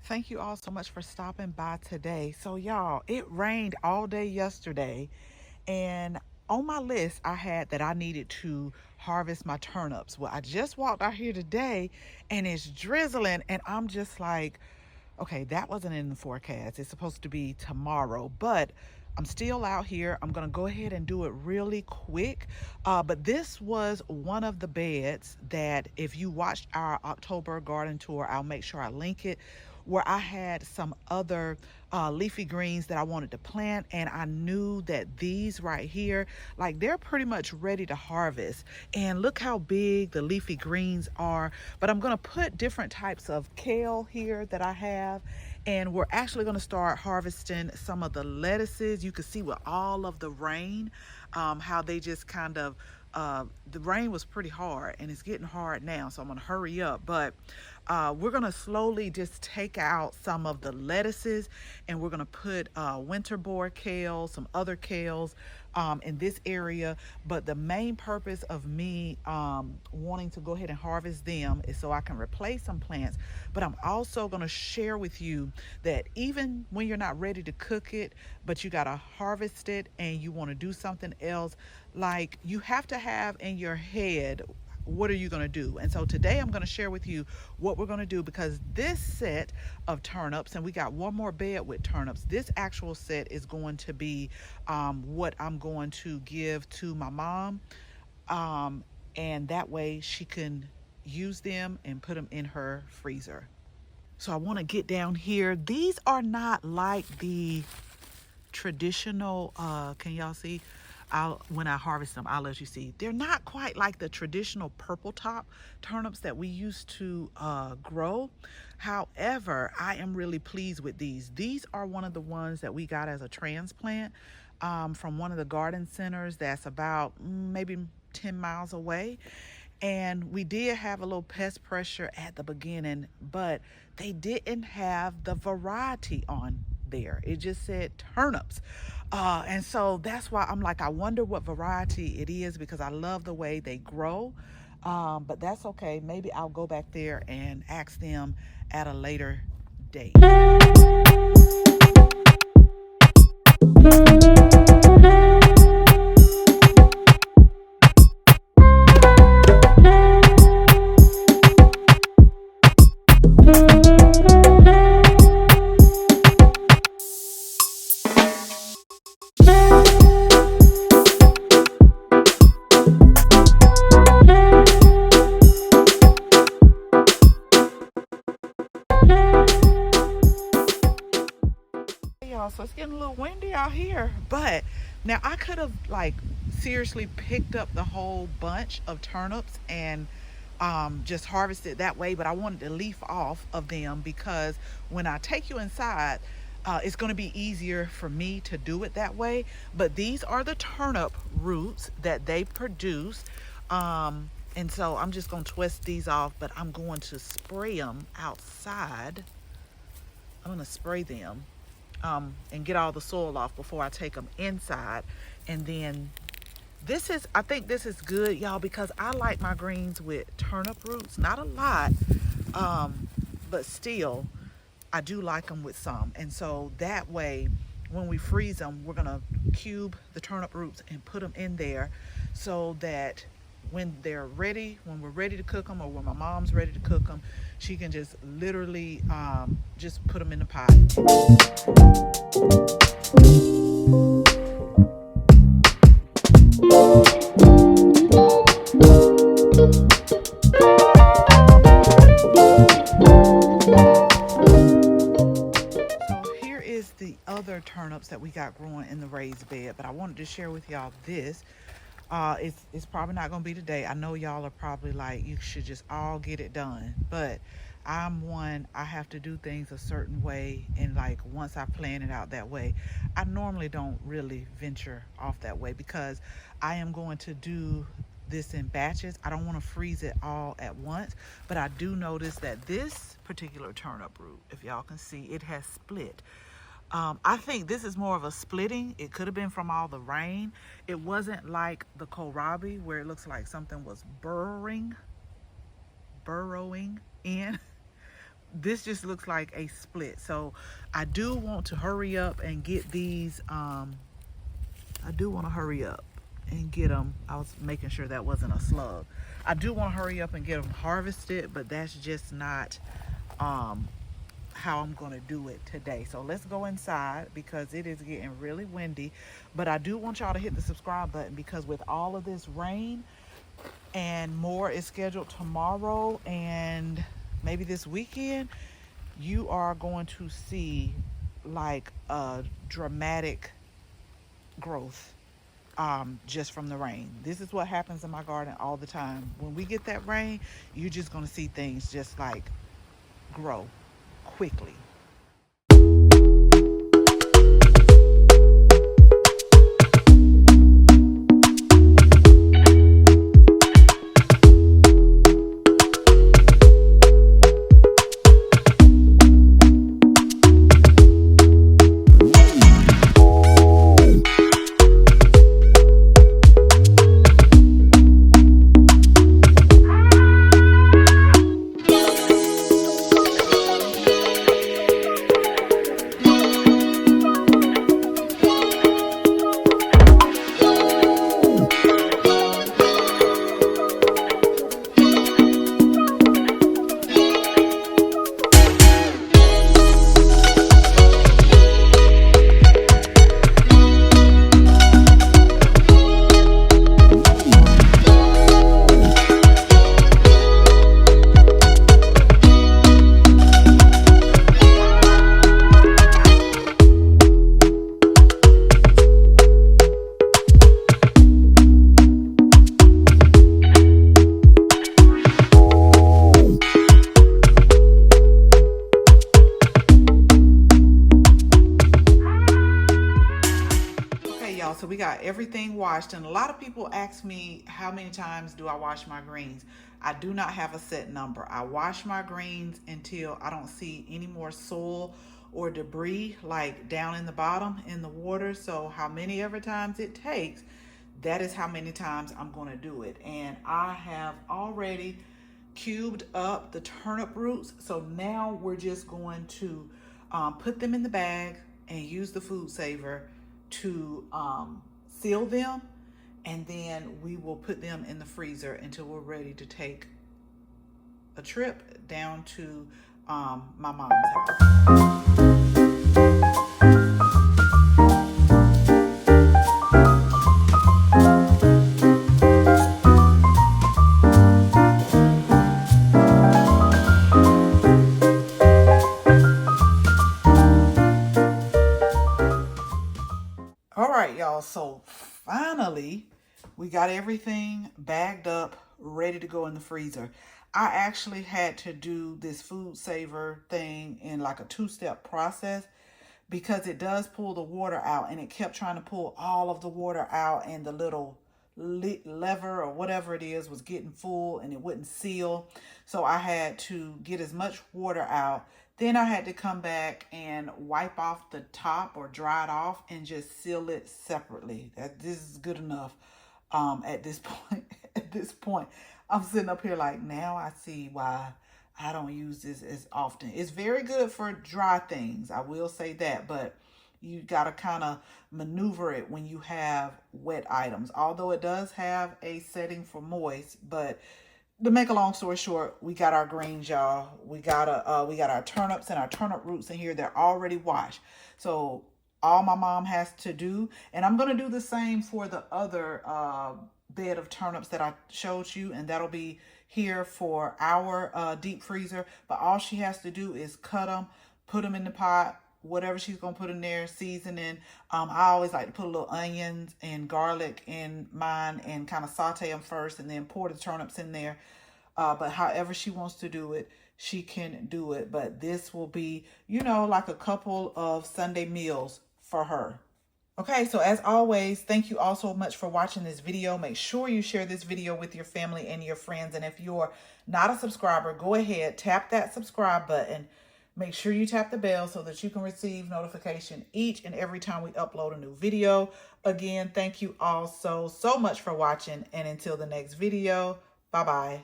Thank you all so much for stopping by today. So, y'all, it rained all day yesterday, and on my list, I had that I needed to harvest my turnips. Well, I just walked out here today and it's drizzling, and I'm just like, okay, that wasn't in the forecast. It's supposed to be tomorrow, but I'm still out here. I'm going to go ahead and do it really quick. But this was one of the beds that, if you watched our October garden tour, I'll make sure I link it, where I had some other leafy greens that I wanted to plant. And I knew that these right here, like, they're pretty much ready to harvest. And look how big the leafy greens are. But I'm going to put different types of kale here that I have. And we're actually going to start harvesting some of the lettuces. You can see with all of the rain, how they just kind of, the rain was pretty hard and it's getting hard now. So I'm going to hurry up. But we're going to slowly just take out some of the lettuces, and we're going to put winter boar kale, some other kales in this area. But the main purpose of me wanting to go ahead and harvest them is so I can replace some plants. But I'm also going to share with you that even when you're not ready to cook it, but you got to harvest it and you want to do something else, like, you have to have in your head, what are you going to do? And so today I'm going to share with you what we're going to do, because this set of turnips, and we got one more bed with turnips, this actual set is going to be what I'm going to give to my mom, and that way she can use them and put them in her freezer. So I want to get down here. These are not like the traditional, can y'all see? When I harvest them, I'll let you see. They're not quite like the traditional purple top turnips that we used to grow. However, I am really pleased with these. These are one of the ones that we got as a transplant from one of the garden centers that's about maybe 10 miles away. And we did have a little pest pressure at the beginning, but they didn't have the variety on there. It just said turnips. And so that's why I'm like, I wonder what variety it is, because I love the way they grow. But that's okay. Maybe I'll go back there and ask them at a later date. Y'all, so it's getting a little windy out here, but now I could have, like, seriously picked up the whole bunch of turnips and just harvested that way, but I wanted to leaf off of them, because when I take you inside, it's going to be easier for me to do it that way. But these are the turnip roots that they produce, and so I'm just going to twist these off, but I'm going to spray them outside. I'm going to spray them and get all the soil off before I take them inside. And then I think this is good, y'all, because I like my greens with turnip roots. Not a lot, but still, I do like them with some. And so that way, when we freeze them, we're going to cube the turnip roots and put them in there, so that when they're ready, when we're ready to cook them, or when my mom's ready to cook them, she can just literally just put them in the pot. So here is the other turnips that we got growing in the raised bed, but I wanted to share with y'all this. It's probably not gonna be today. I know y'all are probably like, you should just all get it done, but I have to do things a certain way, and like, once I plan it out that way, I normally don't really venture off that way, because I am going to do this in batches. I don't want to freeze it all at once. But I do notice that this particular turnip root, if y'all can see, it has split. I think this is more of a splitting. It could have been from all the rain. It wasn't like the kohlrabi, where it looks like something was burrowing in. this just looks like a split. So I do want to hurry up and get these. I do want to hurry up and get them. I was making sure that wasn't a slug. I do want to hurry up and get them harvested, but that's just not how I'm going to do it today. So let's go inside because it is getting really windy. But I do want y'all to hit the subscribe button because with all of this rain and more is scheduled tomorrow and maybe this weekend, you are going to see like a dramatic growth just from the rain. This is what happens in my garden all the time. When we get that rain, you're just going to see things just like grow quickly. So we got everything washed, and a lot of people ask me how many times do I wash my greens. I do not have a set number. I wash my greens until I don't see any more soil or debris like down in the bottom in the water. So how many ever times it takes, that is how many times I'm going to do it. And I have already cubed up the turnip roots, so now we're just going to put them in the bag and use the food saver to seal them, and then we will put them in the freezer until we're ready to take a trip down to my mom's house. All right, y'all, so finally we got everything bagged up, ready to go in the freezer. I actually had to do this food saver thing in like a two-step process because it does pull the water out, and it kept trying to pull all of the water out, and the little lever or whatever it is was getting full and it wouldn't seal. So I had to get as much water out. Then I had to come back and wipe off the top or dry it off and just seal it separately. This is good enough at this point. At this point, I'm sitting up here like, now I see why I don't use this as often. It's very good for dry things, I will say that, but you got to kind of maneuver it when you have wet items. Although it does have a setting for moist, but to make a long story short, we got our greens, y'all. We got our turnips and our turnip roots in here. They're already washed. So all my mom has to do, and I'm going to do the same for the other bed of turnips that I showed you, and that'll be here for our deep freezer. But all she has to do is cut them, put them in the pot, whatever she's going to put in there, seasoning. I always like to put a little onions and garlic in mine and kind of saute them first and then pour the turnips in there. But however she wants to do it, she can do it. But this will be, you know, like a couple of Sunday meals for her. Okay, so as always, thank you all so much for watching this video. Make sure you share this video with your family and your friends. And if you're not a subscriber, go ahead, tap that subscribe button. Make sure you tap the bell so that you can receive notification each and every time we upload a new video. Again, thank you all so much for watching. And until the next video, bye-bye.